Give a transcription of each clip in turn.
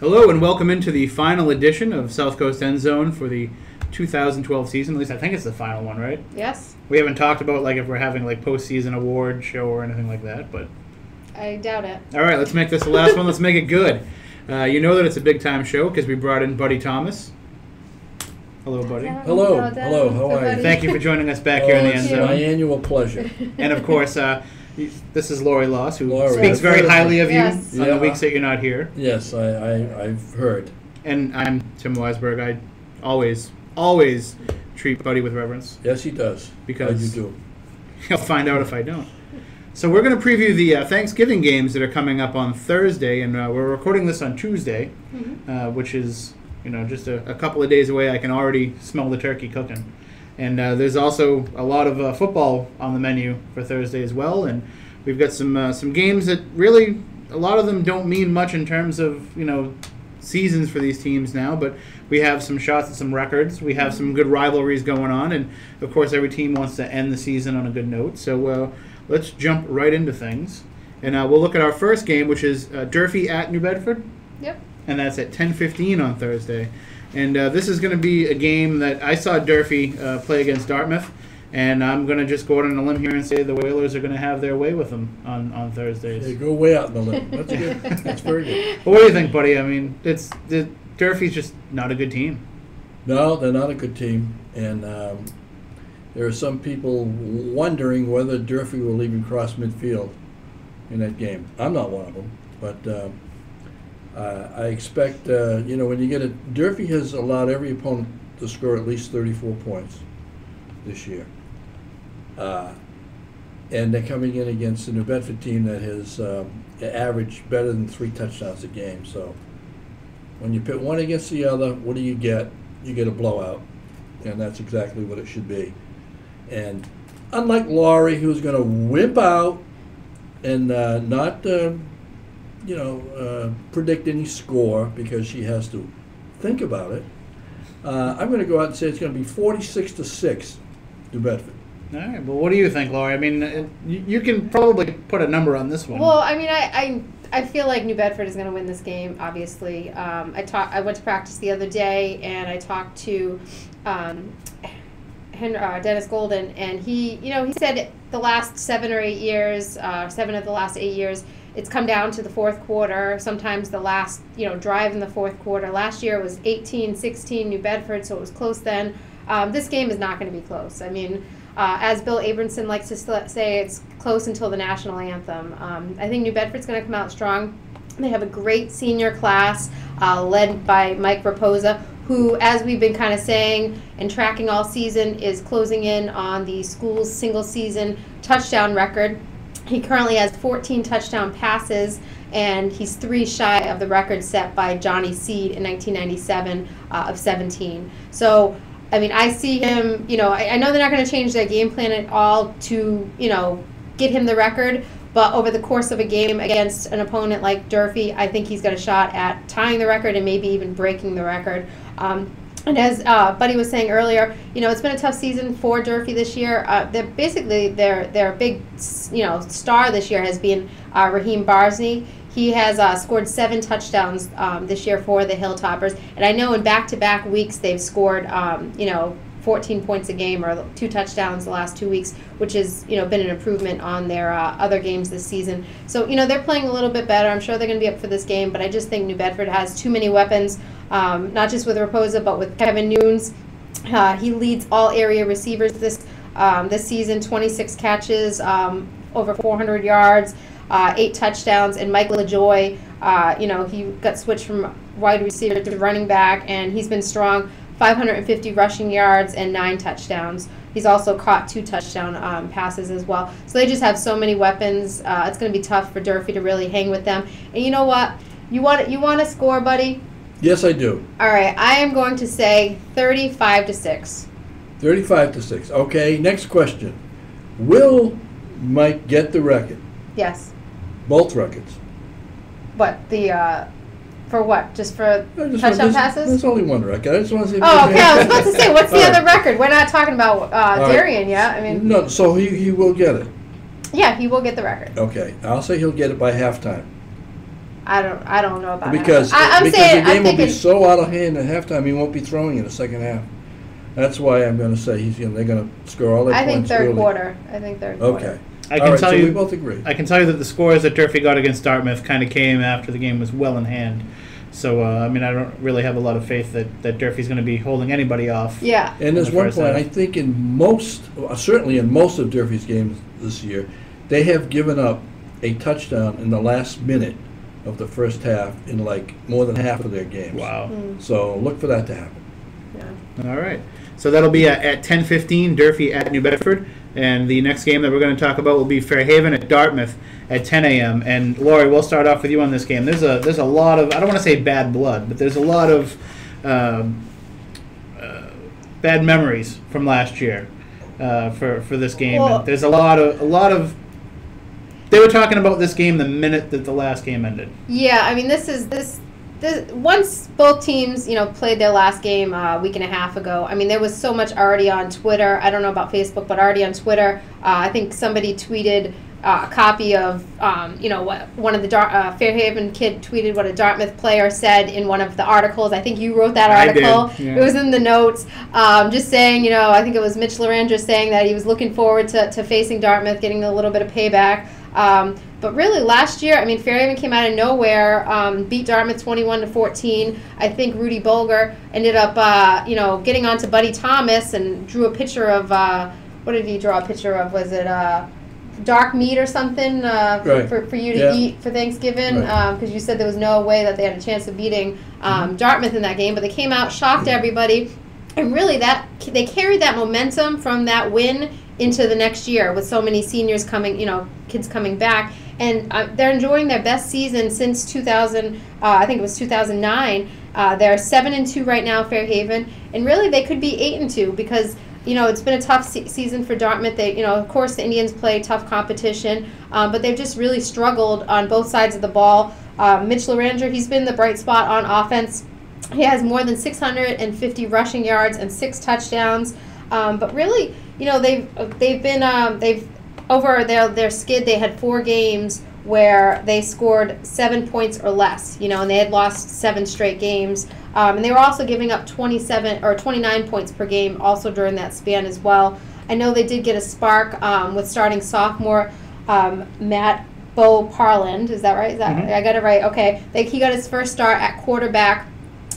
Hello and welcome into the final edition of South Coast End Zone for the 2012 season. At least I think it's the final one, right? Yes. We haven't talked about like if we're having like postseason award show or anything like that, but I doubt it. all right, let's make this the last one. Let's make it good. You know that it's a big time show because we brought in Buddy Thomas. Hello, Buddy. Hello. Hello. How are you? Thank you for joining us back here in the End It's Zone. my annual pleasure. And of course, this is Laurie Los, who Laurie. speaks very highly of you Yes. on the weeks that you're not here. Yes, I've heard. And I'm Tim Weisberg. I always treat Buddy with reverence. Yes, he does. Because you do. You'll find out if I don't. So we're going to preview the Thanksgiving games that are coming up on Thursday, and we're recording this on Tuesday, which is just a couple of days away. I can already smell the turkey cooking. And there's also a lot of football on the menu for Thursday as well, and we've got some games that really, a lot of them don't mean much in terms of, seasons for these teams now, but we have some shots at some records. We have some good rivalries going on, and of course every team wants to end the season on a good note. So let's jump right into things. And we'll look at our first game, which is Durfee at New Bedford. Yep. And that's at 10:15 on Thursday. And this is going to be a game that I saw Durfee play against Dartmouth, and I'm going to just go out on a limb here and say the Whalers are going to have their way with them on Thursdays. They go way out on the limb. That's good. That's very good. Well, what do you think, buddy? I mean, Durfee's just not a good team. No, they're not a good team, and there are some people wondering whether Durfee will even cross midfield in that game. I'm not one of them, but I expect, when you get it, Durfee has allowed every opponent to score at least 34 points this year. And they're coming in against a New Bedford team that has averaged better than 3 touchdowns a game. So when you pit one against the other, what do you get? You get a blowout. And that's exactly what it should be. And unlike Laurie, who's going to whip out and not predict any score because she has to think about it. I'm going to go out and say it's going to be 46-6, New Bedford. All right. Well, what do you think, Laurie? I mean, you can probably put a number on this one. Well, I mean, I feel like New Bedford is going to win this game. Obviously, I went to practice the other day and I talked to Dennis Golden, and he said the last 7 or 8 years, 7 of the last 8 years, it's come down to the fourth quarter, sometimes the last, drive in the fourth quarter. Last year it was 18-16 New Bedford, so it was close then. This game is not going to be close. I mean, as Bill Abramson likes to say, it's close until the national anthem. I think New Bedford's going to come out strong. They have a great senior class led by Mike Raposa, who, as we've been kind of saying and tracking all season, is closing in on the school's single-season touchdown record. He currently has 14 touchdown passes, and he's 3 shy of the record set by Johnny Seed in 1997 of 17. So, I mean, I see him, I know they're not going to change their game plan at all to, get him the record, but over the course of a game against an opponent like Durfee, I think he's got a shot at tying the record and maybe even breaking the record. And as Buddy was saying earlier, it's been a tough season for Durfee this year. Their big, star this year has been Raheem Barsney. He has scored 7 touchdowns this year for the Hilltoppers, and I know in back-to-back weeks they've scored, 14 points a game or 2 touchdowns the last 2 weeks, which has, been an improvement on their other games this season. So, they're playing a little bit better. I'm sure they're going to be up for this game, but I just think New Bedford has too many weapons, not just with Raposa, but with Kevin Nunes. He leads all area receivers this season, 26 catches, over 400 yards, 8 touchdowns, and Mike LaJoy, he got switched from wide receiver to running back, and he's been strong. 550 rushing yards and 9 touchdowns. He's also caught 2 touchdown passes as well. So they just have so many weapons. It's going to be tough for Durfee to really hang with them. And you know what? You want to score, buddy? Yes, I do. All right. I am going to say 35-6. 35-6. Okay. Next question. Will Mike get the record? Yes. Both records. What for what? Just for touchdown passes? There's only one record. I just want to say. Oh, okay. I was about to say, what's the other record? We're not talking about Darien yet. I mean. No, so he will get it. Yeah, he will get the record. Okay, I'll say he'll get it by halftime. I don't know about because that. because the game will be so out of hand at halftime. He won't be throwing in the second half. That's why I'm going to say they're going to score all their points I think third early. quarter. I think third quarter. Okay. I can tell you, we both agree. I can tell you that the scores that Durfee got against Dartmouth kind of came after the game was well in hand. So, I mean, I don't really have a lot of faith that Durfee's going to be holding anybody off. Yeah. And there's one point, I think certainly in most of Durfee's games this year, they have given up a touchdown in the last minute of the first half in like more than half of their games. Wow. So look for that to happen. Yeah. All right. So that'll be at 10:15, Durfee at New Bedford. And the next game that we're going to talk about will be Fairhaven at Dartmouth at 10 a.m. And Laurie, we'll start off with you on this game. There's a lot of, I don't want to say bad blood, but there's a lot of bad memories from last year for this game. Well, and there's a lot of. They were talking about this game the minute that the last game ended. Yeah, I mean, this once both teams, played their last game a week and a half ago, I mean, there was so much already on Twitter. I don't know about Facebook, but already on Twitter, I think somebody tweeted a copy of, what one of the Fairhaven kid tweeted what a Dartmouth player said in one of the articles. I think you wrote that article. I did, yeah. It was in the notes, just saying, I think it was Mitch Loranger saying that he was looking forward to facing Dartmouth, getting a little bit of payback. But really, last year, I mean, Fairhaven came out of nowhere, beat Dartmouth 21-14. I think Rudy Bolger ended up, getting onto Buddy Thomas and drew a picture of, what did he draw a picture of? Was it dark meat or something Right. for you to eat for Thanksgiving? Because you said there was no way that they had a chance of beating Dartmouth in that game. But they came out, shocked everybody. And really, they carried that momentum from that win into the next year with so many seniors coming, kids coming back. And they're enjoying their best season since 2000, I think it was 2009. They're 7-2 right now, Fairhaven. And really, they could be 8-2 because, it's been a tough season for Dartmouth. They, of course, the Indians play tough competition, but they've just really struggled on both sides of the ball. Mitch Loranger, he's been the bright spot on offense. He has more than 650 rushing yards and 6 touchdowns. But really, they've over their skid. They had 4 games where they scored 7 points or less. And they had lost 7 straight games. And they were also giving up 27 or 29 points per game also during that span as well. I know they did get a spark with starting sophomore Matt Bo Parland. Is that right? I got it right. Okay. He got his first start at quarterback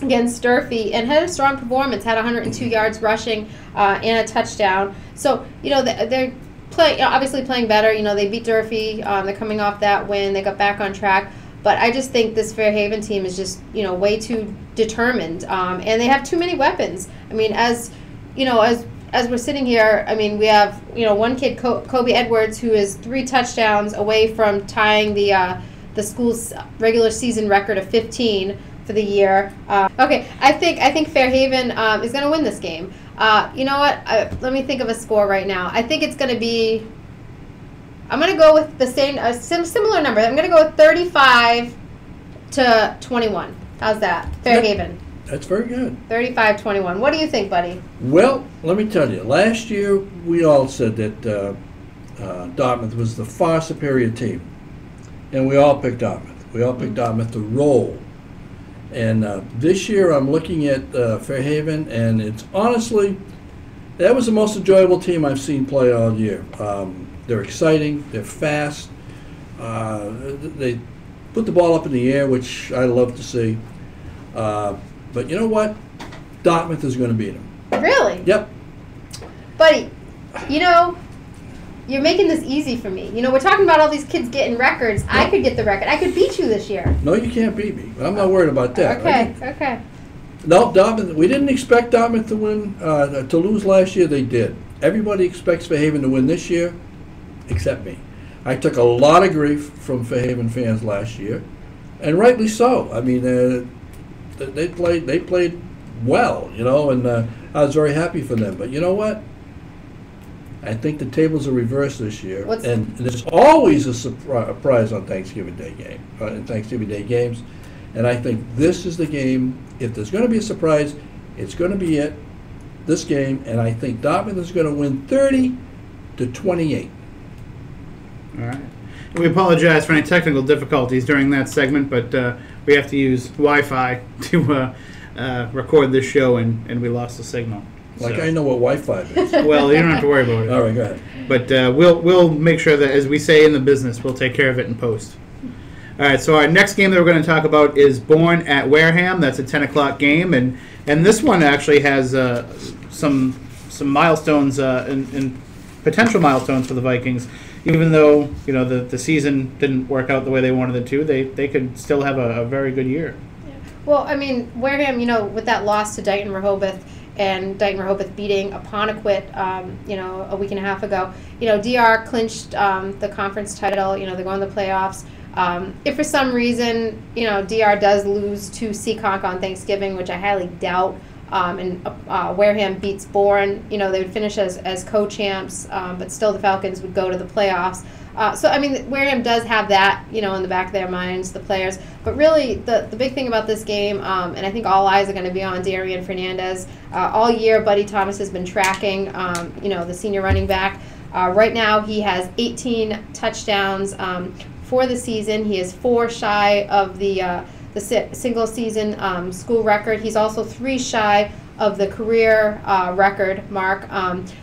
against Durfee and had a strong performance, had 102 yards rushing and a touchdown. So, they're obviously playing better. They beat Durfee. They're coming off that win. They got back on track. But I just think this Fairhaven team is just, way too determined. And they have too many weapons. I mean, as we're sitting here, I mean, we have, one kid, Kobe Edwards, who is 3 touchdowns away from tying the school's regular season record of 15 for the year. Okay, I think Fairhaven is going to win this game. You know what? Let me think of a score right now. I think it's going to be. I'm going to go with the same similar number. I'm going to go with 35-21. How's that? Fairhaven. That's very good. 35-21. What do you think, buddy? Well, let me tell you. Last year, we all said that Dartmouth was the far superior team, and we all picked Dartmouth. We all picked Dartmouth to roll. And this year I'm looking at Fairhaven, and it's honestly, that was the most enjoyable team I've seen play all year. They're exciting, they're fast, they put the ball up in the air, which I love to see. But you know what? Dartmouth is going to beat them. Really? Yep. Buddy, you're making this easy for me. We're talking about all these kids getting records. I could get the record. I could beat you this year. No, you can't beat me. I'm not worried about that. Okay. No, Dartmouth. We didn't expect Dartmouth to win, to lose last year. They did. Everybody expects Fairhaven to win this year, except me. I took a lot of grief from Fairhaven fans last year, and rightly so. I mean, they played well, and I was very happy for them. But you know what? I think the tables are reversed this year, and there's always a surprise on Thanksgiving Day games, and I think this is the game. If there's going to be a surprise, it's going to be this game, and I think Dartmouth is going to win 30-28. All right. We apologize for any technical difficulties during that segment, but we have to use Wi-Fi to record this show, and we lost the signal. Like, I know what Wi-Fi is. Well, you don't have to worry about it. All right, go ahead. But we'll make sure that, as we say in the business, we'll take care of it in post. All right, so our next game that we're going to talk about is Bourne at Wareham. That's a 10 o'clock game, and this one actually has some milestones and potential milestones for the Vikings. Even though the season didn't work out the way they wanted it to, they could still have a very good year. Yeah. Well, I mean, Wareham, with that loss to Dighton Rehoboth, and Dighton Rehoboth beating Apponequet, a week and a half ago. DR clinched the conference title. They're going to the playoffs. If for some reason, DR does lose to Seekonk on Thanksgiving, which I highly doubt, and Wareham beats Bourne, they would finish as co-champs, but still the Falcons would go to the playoffs. So, I mean, Wareham does have that, in the back of their minds, the players. But really, the big thing about this game, and I think all eyes are going to be on Darian Fernandez. All year, Buddy Thomas has been tracking, the senior running back. Right now, he has 18 touchdowns for the season. He is 4 shy of the single season school record. He's also 3 shy of the career record mark.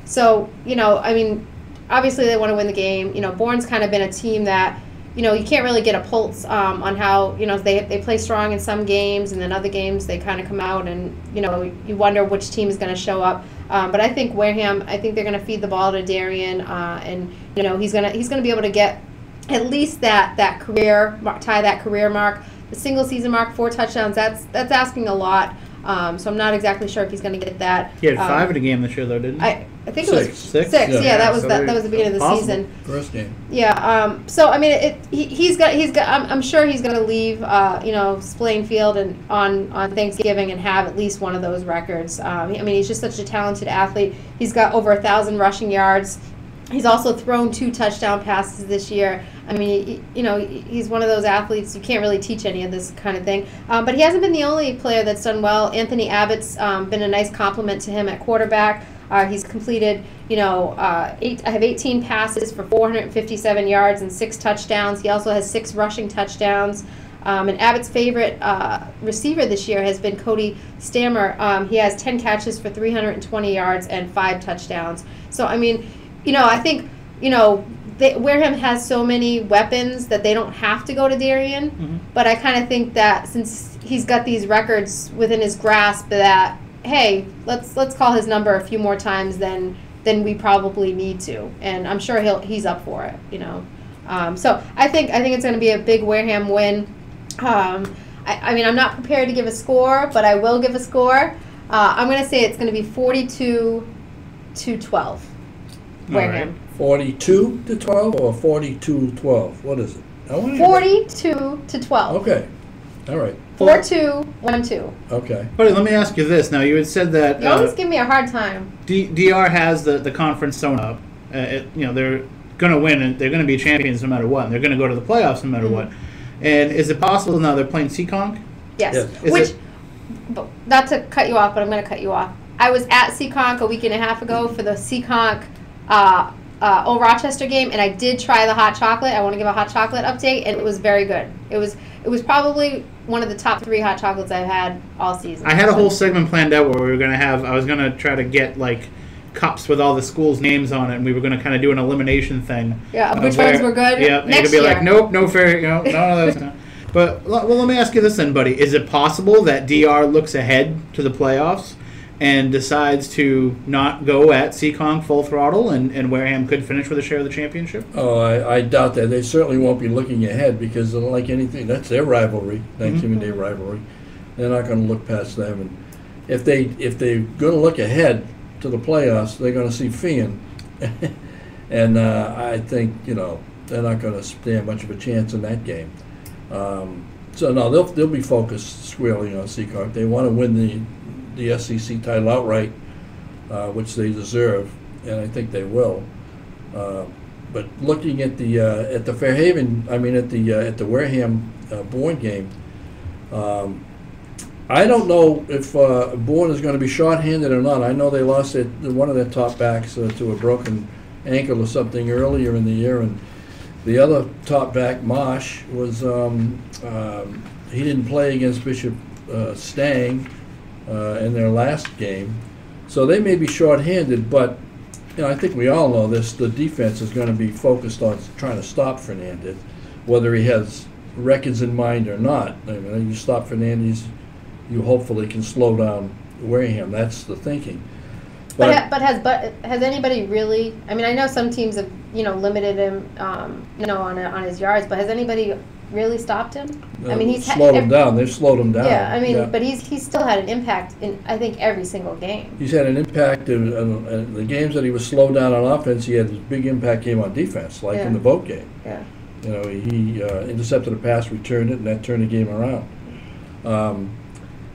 So, I mean, obviously they want to win the game. Bourne's kind of been a team that, you can't really get a pulse on how, they play strong in some games, and then other games they kind of come out and, you wonder which team is going to show up. But I think Wareham, they're going to feed the ball to Darian, and, he's going to be able to get at least that career, tie that career mark. The single season mark, 4 touchdowns, that's asking a lot. So I'm not exactly sure if he's going to get that. He had 5 in a game this year, though, didn't he? I think it was 6. Yeah, that was the beginning of the season. First game. Yeah. So I mean, he's got. I'm sure he's going to leave. Spillane Field and on Thanksgiving and have at least one of those records. I mean, he's just such a talented athlete. He's got over 1,000 rushing yards. He's also thrown 2 touchdown passes this year. I mean, he's one of those athletes, you can't really teach any of this kind of thing. But he hasn't been the only player that's done well. Anthony Abbott's been a nice compliment to him at quarterback. He's completed, I have 18 passes for 457 yards and 6 touchdowns. He also has 6 rushing touchdowns. And Abbott's favorite receiver this year has been Cody Stammer. He has 10 catches for 320 yards and 5 touchdowns. So, I mean, I think, Wareham has so many weapons that they don't have to go to Darian. Mm-hmm. But I kind of think that since he's got these records within his grasp, that hey, let's call his number a few more times than we probably need to, and I'm sure he's up for it. So I think it's going to be a big Wareham win. I mean, I'm not prepared to give a score, but I will give a score. I'm going to say it's going to be 42-12. Wareham. 42-12 or 42-12? What is it? 42-12. Okay. All right. 4-2, 1-2. Okay. But let me ask you this. Now, you had said that... You always give me a hard time. DR has the conference sewn up. They're going to win, and they're going to be champions no matter what. And they're going to go to the playoffs no matter what. And is it possible now they're playing Seekonk? Yes. Not to cut you off, but I'm going to cut you off. I was at Seekonk a week and a half ago for the Seekonk Old Rochester game, and I did try the hot chocolate. I want to give a hot chocolate update, and it was very good. It was probably one of the top 3 hot chocolates I've had all season. I had a whole segment planned out where we were going to have, I was going to try to get like cups with all the schools' names on it, and we were going to kind of do an elimination thing. Yeah, which ones were good? Yeah, they could be like, nope, no fair, none of those. No. But, well, let me ask you this then, buddy. Is it possible that DR looks ahead to the playoffs and decides to not go at Seekonk full throttle, and Wareham could finish with a share of the championship? Oh, I doubt that. They certainly won't be looking ahead because, like anything, that's their rivalry, Thanksgiving Day rivalry. They're not going to look past them. And if they're going to look ahead to the playoffs, they're going to see Feehan. And I think, they're not going to stand much of a chance in that game. So, no, they'll be focused squarely on Seekonk. They want to win the SEC title outright, which they deserve, and I think they will. But looking at the Fairhaven, at the Wareham Bourne game, I don't know if Bourne is going to be shorthanded or not. I know they lost one of their top backs to a broken ankle or something earlier in the year, and The other top back, Marsh, was he didn't play against Bishop Stang in their last game, so they may be short-handed. But I think we all know this: the defense is going to be focused on trying to stop Fernandez, whether he has records in mind or not. I mean, you stop Fernandez, you hopefully can slow down Wareham. That's the thinking. But has anybody really? I mean, I know some teams have limited him, on his yards. But has anybody really stopped him? I mean, he's slowed him down. They've slowed him down. Yeah, I mean, but he's still had an impact in I think every single game. He's had an impact in the games that he was slowed down on offense. He had a big impact game on defense, like in the Voke game. Yeah. He intercepted a pass, returned it, and that turned the game around.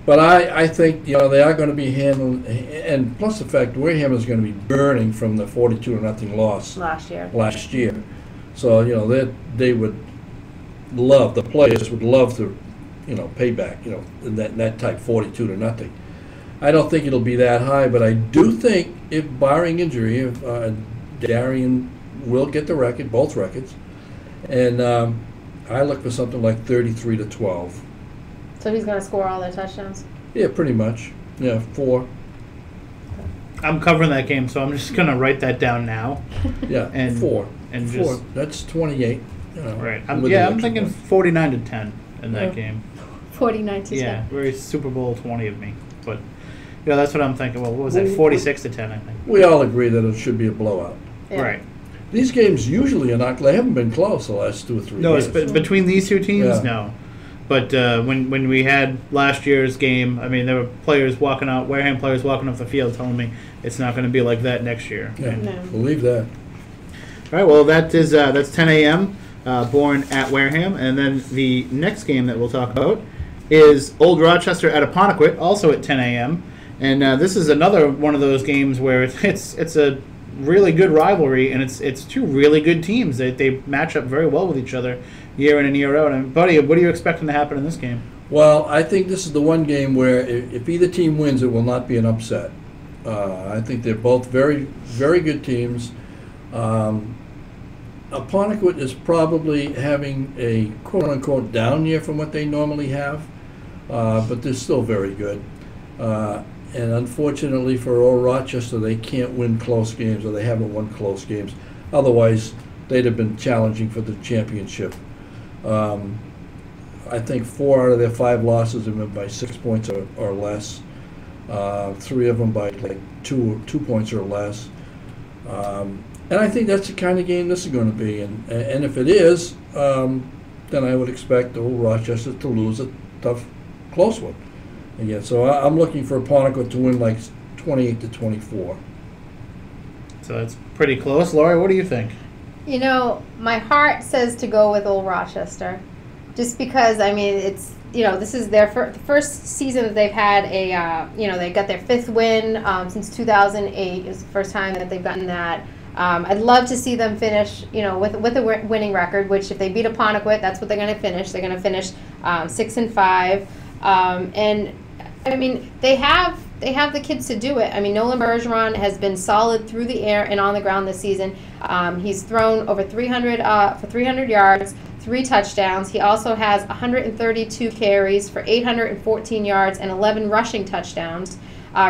But I think they are going to be handling, and plus the fact Wareham is going to be burning from the 42-0 loss last year. So they would love, the players would love to pay back that type 42-0. I don't think it'll be that high, but I do think, if barring injury, if Darian will get the record, both records, and I look for something like 33-12. So he's going to score all their touchdowns? Yeah, pretty much. Yeah, 4. I'm covering that game, so I'm just going to write that down now. Yeah, and 4. And 4. just That's 28. Right. I'm thinking 49-10 in that game. 49-10. Yeah, very Super Bowl 20 of me. But that's what I'm thinking. Well, what was that? 46-10, I think. We all agree that it should be a blowout. Yeah. Right. These games usually are not. They haven't been close the last 2 or 3 No, years. it's between these two teams, no. But when we had last year's game, I mean, there were Wareham players walking off the field telling me it's not going to be like that next year. Yeah, believe that. All right, well, that's 10 a.m., Bourne at Wareham. And then the next game that we'll talk about is Old Rochester at Apponequet, also at 10 a.m. And this is another one of those games where it's a really good rivalry, and it's two really good teams. They match up very well with each other year in and year out. And Buddy, what are you expecting to happen in this game? Well, I think this is the one game where if either team wins, it will not be an upset. I think they're both very, very good teams. Apponequet is probably having a quote-unquote down year from what they normally have, but they're still very good. And unfortunately for Old Rochester, they can't win close games, or they haven't won close games. Otherwise, they'd have been challenging for the championship. I think 4 out of their 5 losses have been by 6 points or less. 3 of them by like 2 points or less. And I think that's the kind of game this is going to be. And if it is, then I would expect Old Rochester to lose a tough, close one again. So I'm looking for Apponequet to win like 28-24. So that's pretty close. Laurie, what do you think? My heart says to go with Old Rochester, just because, I mean, it's, this is their first season that they've had they got their 5th win since 2008. It's the first time that they've gotten that. I'd love to see them finish, with a winning record, which if they beat Apponequet, that's what they're going to finish. They're going to finish 6-5. And, I mean, they have the kids to do it. I mean, Nolan Bergeron has been solid through the air and on the ground this season. He's thrown over 300 for 300 yards, 3 touchdowns. He also has 132 carries for 814 yards and 11 rushing touchdowns.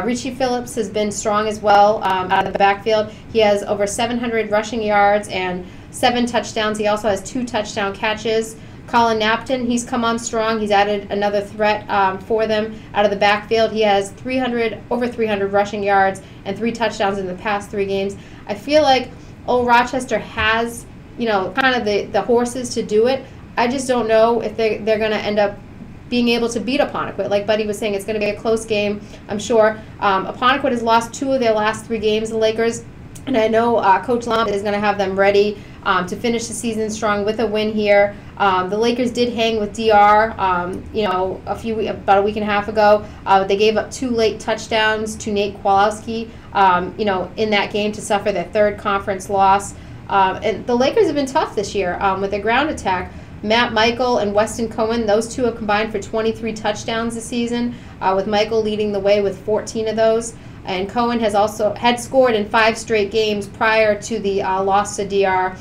Richie Phillips has been strong as well out of the backfield. He has over 700 rushing yards and 7 touchdowns. He also has 2 touchdown catches. Colin Napton, he's come on strong. He's added another threat for them out of the backfield. He has over 300 rushing yards and 3 touchdowns in the past 3 games. I feel like Old Rochester has, kind of the horses to do it. I just don't know if they're going to end up being able to beat Apponequet. Like Buddy was saying, it's going to be a close game, I'm sure. Apponequet has lost 2 of their last 3 games, the Lakers. And I know Coach Lomb is going to have them ready to finish the season strong with a win here. The Lakers did hang with DR, about a week and a half ago. They gave up 2 late touchdowns to Nate Kowalski, in that game to suffer their 3rd conference loss. And the Lakers have been tough this year with their ground attack. Matt Michael and Weston Cohen, those 2 have combined for 23 touchdowns this season, with Michael leading the way with 14 of those. And Cohen had scored in 5 straight games prior to the loss to DR.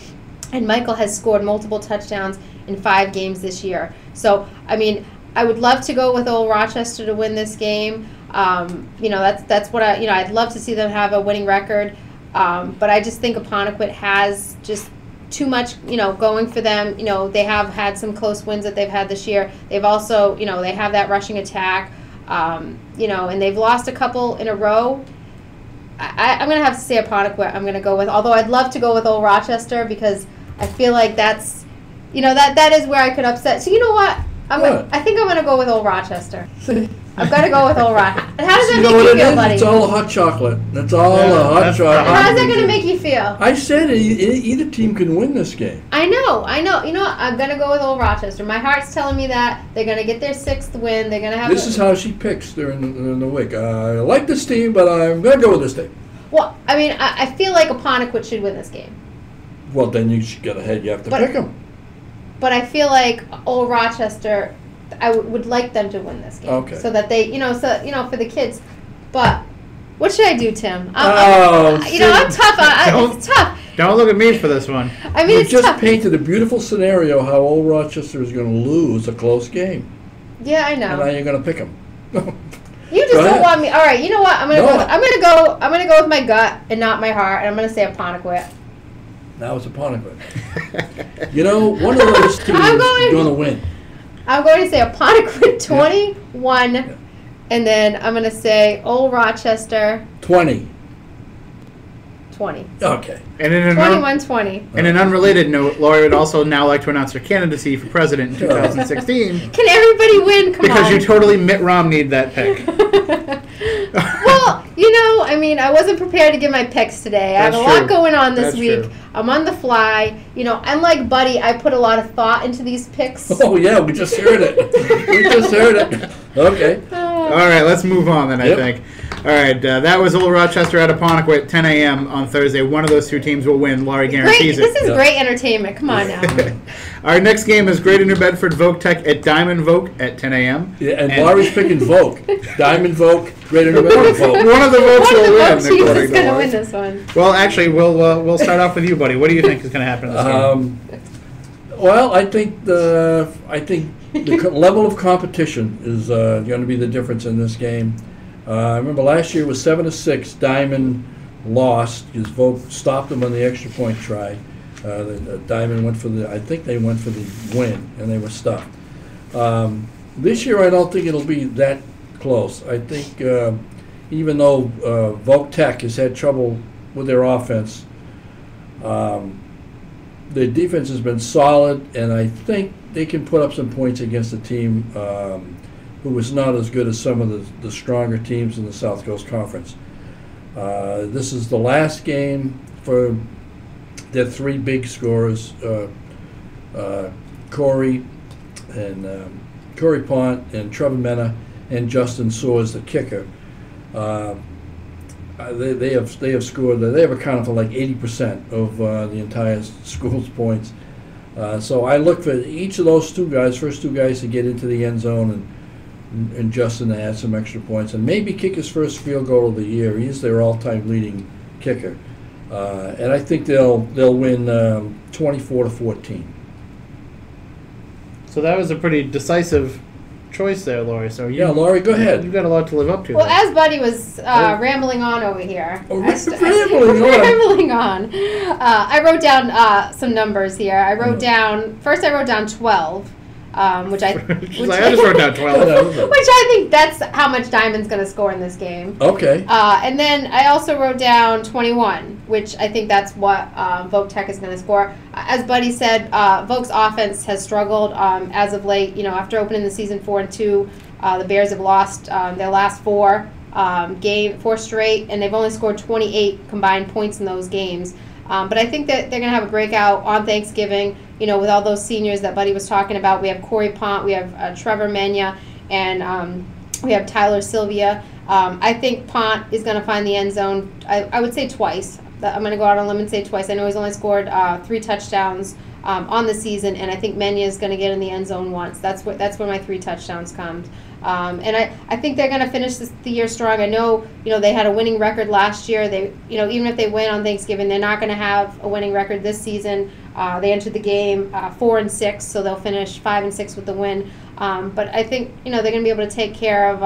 And Michael has scored multiple touchdowns in 5 games this year. So, I mean, I would love to go with Old Rochester to win this game. That's what I'd love to see them have a winning record. But I just think Apponequet has just too much, going for them. They have had some close wins that they've had this year. They've also, they have that rushing attack, and they've lost a couple in a row. I'm going to have to say Apponequet I'm going to go with, although I'd love to go with Old Rochester because I feel like that's, that is where I could upset. So you know what? I think I'm going to go with Old Rochester. I've got to go with Old Rochester. How does that make you feel, buddy? It's all hot chocolate. That's all hot chocolate. How's that going to make you feel? I said either team can win this game. I know. You know what? I'm going to go with Old Rochester. My heart's telling me that. They're going to get their 6th win. They're going to have. This is how she picks during the week. I like this team, but I'm going to go with this team. Well, I mean, I feel like Apponequet should win this game. Well, then you should get ahead. You have to pick them. But I feel like Old Rochester, I would like them to win this game. Okay. So that they, for the kids. But what should I do, Tim? I'm tough. It's tough. Don't look at me for this one. I mean, you it's just tough. painted a beautiful scenario how Old Rochester is going to lose a close game. Yeah, I know. And now you're going to pick them. You just don't want me. All right, you know what? I'm gonna go with my gut and not my heart, and I'm gonna say Apponequet. Now it's Apponequet. One of those teams is going to win. I'm going to say Apponequet 21, and then I'm going to say Old Rochester 20. 20. Okay. And in 21-20. In an unrelated note, Laurie would also now like to announce her candidacy for president in 2016. Can everybody win? Come on. Because you totally Mitt Romney'd that pick. Well, I wasn't prepared to give my picks today. I have a lot going on this week. True. I'm on the fly. Unlike Buddy, I put a lot of thought into these picks. Oh, yeah, we just heard it. Okay. All right, let's move on then, I think. All right, that was Old Rochester at Apponequet, 10 a.m. on Thursday. One of those two teams will win. Laurie guarantees it. This is great entertainment. Come on now. Our next game is Greater New Bedford Voc-Tech at Diman Voke at 10 a.m. Yeah, and Laurie's picking Voke. Diman Voke, Greater New Bedford Voke. One of the Vokes will win. One is going to win this one. Well, actually, we'll start off with you, buddy. What do you think is going to happen in this game? Well, I think the level of competition is going to be the difference in this game. I remember last year it was 7-6. Diman lost because Voke stopped them on the extra point try. Diman went for they went for the win, and they were stuffed. This year I don't think it'll be that close. I think even though Voc-Tech has had trouble with their offense, their defense has been solid, and I think they can put up some points against a team who was not as good as some of the stronger teams in the South Coast Conference. This is the last game for their 3 big scorers, Corey Pont and Trevor Mena and Justin Soares, the kicker. They have scored. They have accounted for like 80% of the entire school's points. So I look for each of those first two guys to get into the end zone, and Justin to add some extra points, and maybe kick his first field goal of the year. He's their all-time leading kicker, and I think they'll win 24-14. So that was a pretty decisive choice there, Laurie. So Laurie, go ahead. You've got a lot to live up to. Well, as Buddy was rambling on over here, rambling on. I wrote down some numbers here. I wrote down 12, which I just wrote down 12, which I think that's how much Diman's going to score in this game. Okay. And then I also wrote down 21, which I think that's what Voc-Tech is going to score. As Buddy said, Voke's offense has struggled as of late. After opening the season 4-2, the Bears have lost their last 4 straight, and they've only scored 28 combined points in those games. But I think that they're going to have a breakout on Thanksgiving, with all those seniors that Buddy was talking about. We have Corey Pont, we have Trevor Mena, and we have Tyler Sylvia. I think Pont is going to find the end zone, I would say twice. I'm going to go out on a limb and say twice. I know he's only scored 3 touchdowns on the season, and I think Mena is going to get in the end zone once. That's where my 3 touchdowns come. And I think they're going to finish the year strong. I know, they had a winning record last year. They, even if they win on Thanksgiving, they're not going to have a winning record this season. They entered the game 4-6, so they'll finish 5-6 with the win. But I think they're going to be able to take care of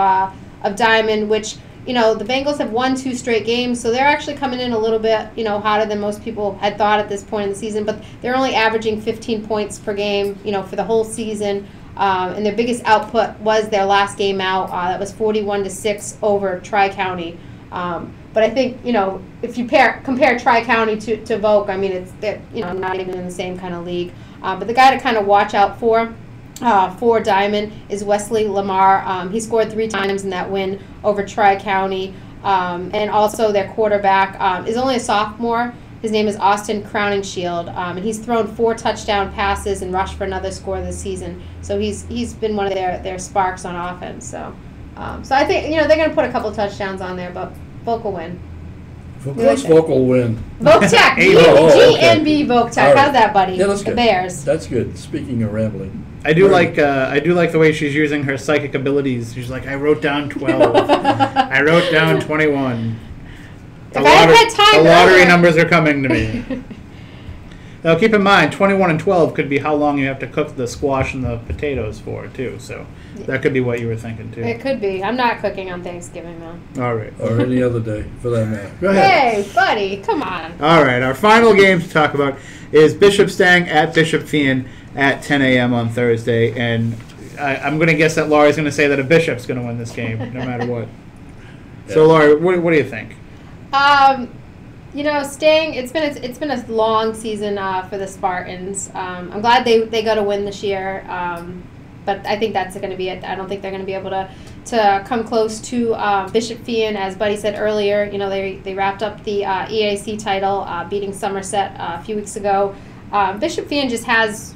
Diman, which the Bengals have won 2 straight games, so they're actually coming in a little bit hotter than most people had thought at this point in the season. But they're only averaging 15 points per game for the whole season. And their biggest output was their last game out. That was 41-6 over Tri-County. But I think if you compare Tri-County to Voc, I mean they're not even in the same kind of league. But the guy to kind of watch out for Diman is Wesley Lamar. He scored 3 times in that win over Tri-County. And also their quarterback is only a sophomore. His name is Austin Crowningshield, and he's thrown 4 touchdown passes and rushed for another score this season. So he's been one of their sparks on offense. So I think they're going to put a couple touchdowns on there, but Voc will win. Of course, Voc will win. Voc-Tech, GNB Voc-Tech. Right. How's that, buddy? Yeah, that's the good. Bears. That's good. Speaking of rambling, I do like the way she's using her psychic abilities. She's like, I wrote down 12. I wrote down 21. The lottery numbers are coming to me. Now, keep in mind, 21 and 12 could be how long you have to cook the squash and the potatoes for, too. So that could be what you were thinking, too. It could be. I'm not cooking on Thanksgiving, though. All right. or any other day, for that matter. Go ahead. Hey, buddy, come on. All right. Our final game to talk about is Bishop Stang at Bishop Feehan at 10 a.m. on Thursday. And I'm going to guess that Laurie's going to say that a Bishop's going to win this game, no matter what. Yeah. So, Laurie, what do you think? Stang, it's been a long season for the Spartans. I'm glad they got a win this year, but I think that's going to be it. I don't think they're going to be able to come close to Bishop Feehan. As Buddy said earlier, they wrapped up the EAC title, beating Somerset a few weeks ago. Bishop Feehan just has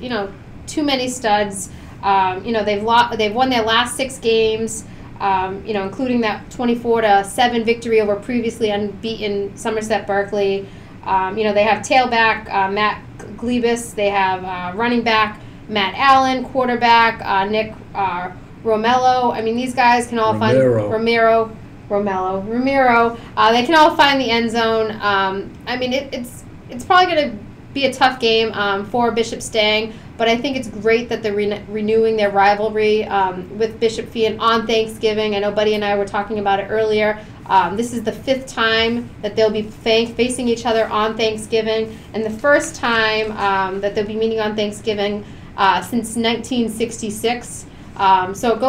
too many studs. They've won their last 6 games. Including that 24-7 victory over previously unbeaten Somerset Berkeley. They have tailback Matt Glebus. They have running back Matt Allen, quarterback Nick Romello. I mean, these guys can all find Romero. They can all find the end zone. It's probably going to be a tough game for Bishop Stang. But I think it's great that they're renewing their rivalry with Bishop Feehan on Thanksgiving. I know Buddy and I were talking about it earlier. This is the 5th time that they'll be facing each other on Thanksgiving, and the first time that they'll be meeting on Thanksgiving since 1966. So it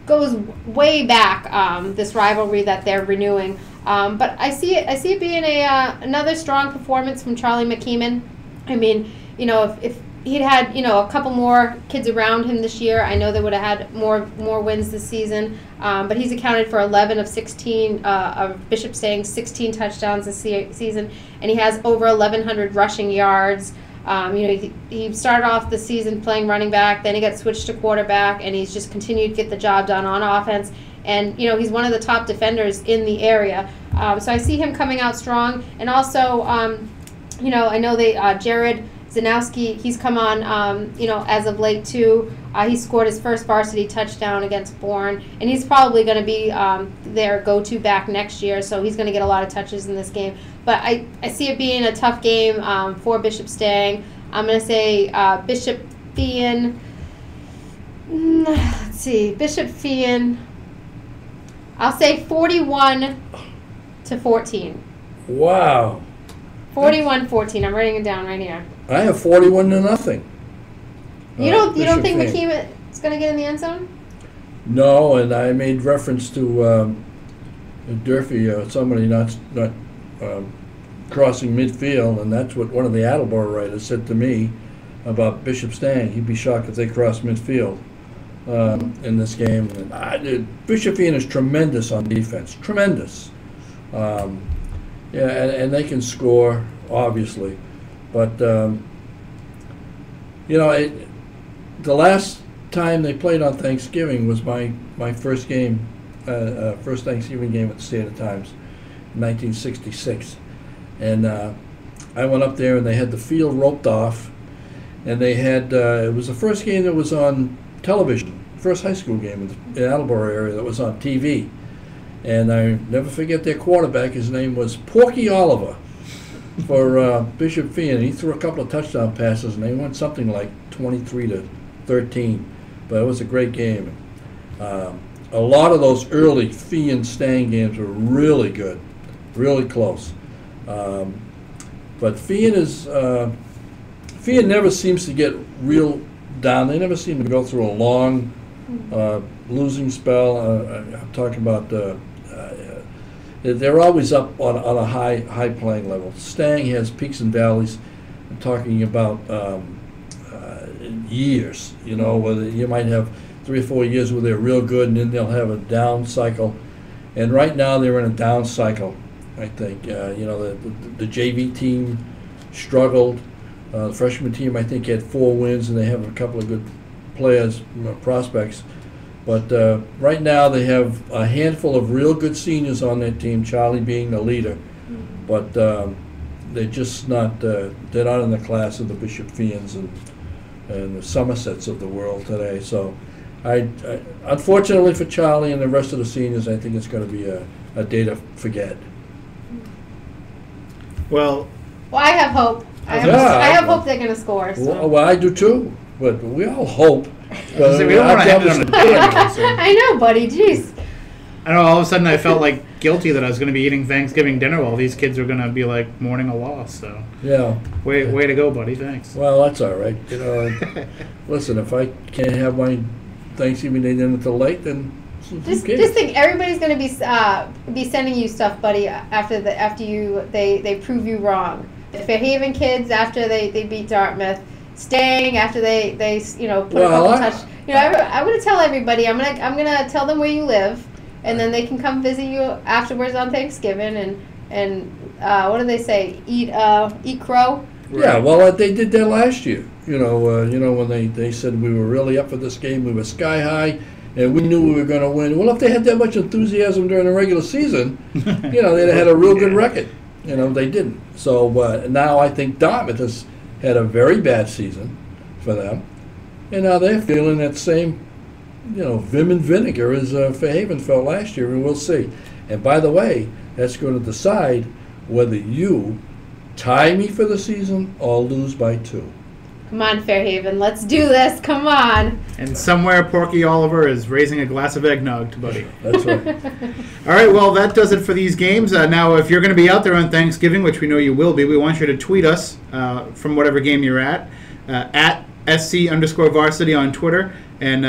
goes way back, this rivalry that they're renewing. But I see it being another strong performance from Charlie McKeeman. I mean, if he'd had a couple more kids around him this year, I know they would have had more wins this season. But he's accounted for 11 of 16 of Bishop Stang's 16 touchdowns this season, and he has over 1,100 rushing yards. He started off the season playing running back, then he got switched to quarterback, and he's just continued to get the job done on offense. And he's one of the top defenders in the area. So I see him coming out strong, and also I know Jared Zanowski, he's come on, as of late too. He scored his first varsity touchdown against Bourne, and he's probably going to be their go-to back next year, so he's going to get a lot of touches in this game. But I see it being a tough game for Bishop Stang. I'm going to say Bishop Feehan. Let's see, Bishop Feehan. I'll say 41-14. Wow. 41-14. I'm writing it down right here. I have 41-0. You don't think McKeeman is going to get in the end zone? No, and I made reference to Durfee, somebody not crossing midfield, and that's what one of the Attleboro writers said to me about Bishop Stang. He'd be shocked if they crossed midfield in this game. And Bishop Feehan is tremendous on defense, tremendous. And they can score, obviously. But, the last time they played on Thanksgiving was my first game, first Thanksgiving game at the Standard Times, in 1966. And I went up there, and they had the field roped off, and they had, it was the first game that was on television, first high school game in the Attleboro area that was on TV. And I never forget their quarterback. His name was Porky Oliver. for Bishop Feehan. He threw a couple of touchdown passes, and they went something like 23-13. But it was a great game. A lot of those early Feehan-Stang games were really good, really close. But Feehan never seems to get real down. They never seem to go through a long losing spell. I'm talking about they're always up on a high playing level. Stang has peaks and valleys. I'm talking about years. You know, whether you might have 3 or 4 years where they're real good, and then they'll have a down cycle. And right now they're in a down cycle. I think the JV team struggled. The freshman team, I think, had 4 wins, and they have a couple of good players, prospects. But right now they have a handful of real good seniors on their team, Charlie being the leader. But they're just not, they're not in the class of the Bishop Feehans and the Somersets of the world today. So I unfortunately for Charlie and the rest of the seniors, I think it's going to be a day to forget. Well, I have hope. I have hope they're going to score. So. Well, I do too, but we all hope. we don't want to end it on a day. So. I know, buddy. Jeez. I know. All of a sudden, I felt like guilty that I was going to be eating Thanksgiving dinner while these kids were going to be like mourning a loss. So yeah, way to go, buddy. Thanks. Well, that's all right. You know, listen, if I can't have my Thanksgiving day dinner till late, then just think everybody's going to be sending you stuff, buddy. After they prove you wrong. The Fairhaven kids after they beat Dartmouth. Stang after they put a couple touch. I'm gonna tell everybody. I'm gonna tell them where you live, and then they can come visit you afterwards on Thanksgiving and what do they say? Eat crow. Yeah, well, they did that last year. When they said we were really up for this game, we were sky high, and we knew we were going to win. Well, if they had that much enthusiasm during the regular season, they'd have had a real good record. They didn't. So now I think Dartmouth has had a very bad season for them, and now they're feeling that same, vim and vinegar as Fairhaven felt last year, and we'll see. And by the way, that's going to decide whether you tie me for the season or lose by 2. Come on, Fairhaven, let's do this. Come on. And somewhere Porky Oliver is raising a glass of eggnog to Buddy. That's right. All right, well, that does it for these games. Now, if you're going to be out there on Thanksgiving, which we know you will be, we want you to tweet us from whatever game you're at SC_varsity on Twitter. And,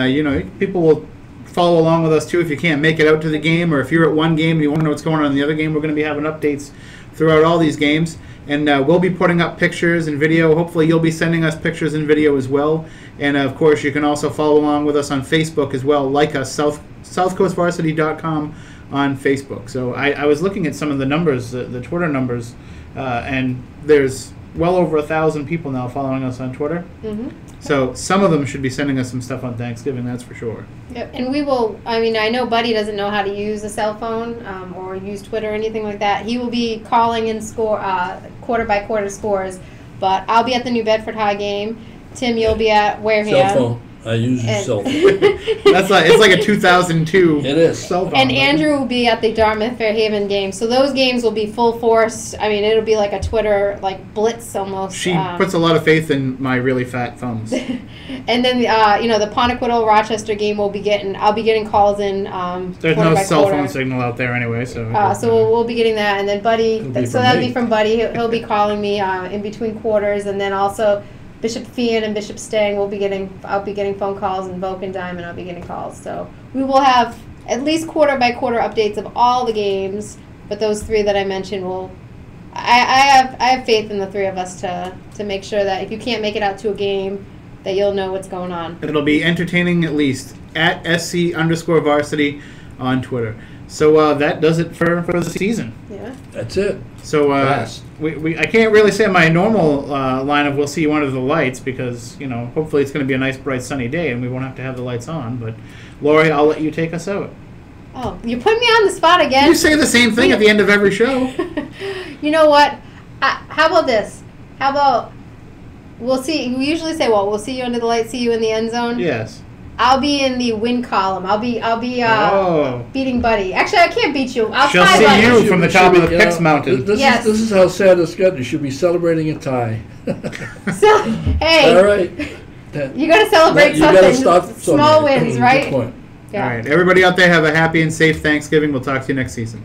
people will follow along with us, too, if you can't make it out to the game, or if you're at one game and you want to know what's going on in the other game. We're going to be having updates throughout all these games. And we'll be putting up pictures and video. Hopefully you'll be sending us pictures and video as well. And, of course, you can also follow along with us on Facebook as well. Like us, SouthCoastVarsity.com on Facebook. So I was looking at some of the numbers, the Twitter numbers, and there's well over 1,000 people now following us on Twitter. Mm-hmm. So some of them should be sending us some stuff on Thanksgiving, that's for sure. Yep, and we will, I know Buddy doesn't know how to use a cell phone or use Twitter or anything like that. He will be calling in quarter-by-quarter scores, but I'll be at the New Bedford High game. Tim, you'll be at Wareham. Cell phone. I use your cell phone. It's like a 2002 it is. cell phone. And Andrew will be at the Dartmouth Fairhaven game. So those games will be full force. It'll be like a Twitter blitz almost. She puts a lot of faith in my really fat thumbs. And then the Apponequet Rochester game I'll be getting calls in. There's no cell phone signal out there anyway, so. So we'll be getting that, and then Buddy. That'll be from Buddy. He'll be calling me in between quarters, and then also. Bishop Feehan and Bishop Stang I'll be getting phone calls, and Voke and Diman I'll be getting calls. So we will have at least quarter-by-quarter updates of all the games, but those 3 that I mentioned I have faith in the 3 of us to make sure that if you can't make it out to a game, that you'll know what's going on. It'll be entertaining at least at SC_varsity on Twitter. So that does it for the season. Yeah. That's it. So I can't really say my normal line of we'll see you under the lights because, hopefully it's going to be a nice, bright, sunny day and we won't have to have the lights on. But, Laurie, I'll let you take us out. Oh, you're putting me on the spot again. You say the same thing at the end of every show. You know what? How about this? How about we'll see? We usually say, we'll see you under the lights, see you in the end zone. Yes. I'll be in the win column. I'll be beating Buddy. Actually, I can't beat you. I'll She'll tie see Buddy. you from the top of the Pix Mountain. This is how sad it's gotten. You should be celebrating a tie. So, hey. All right. You got to celebrate You gotta something. stop Small wins, right? Good point. Yeah. All right. Everybody out there have a happy and safe Thanksgiving. We'll talk to you next season.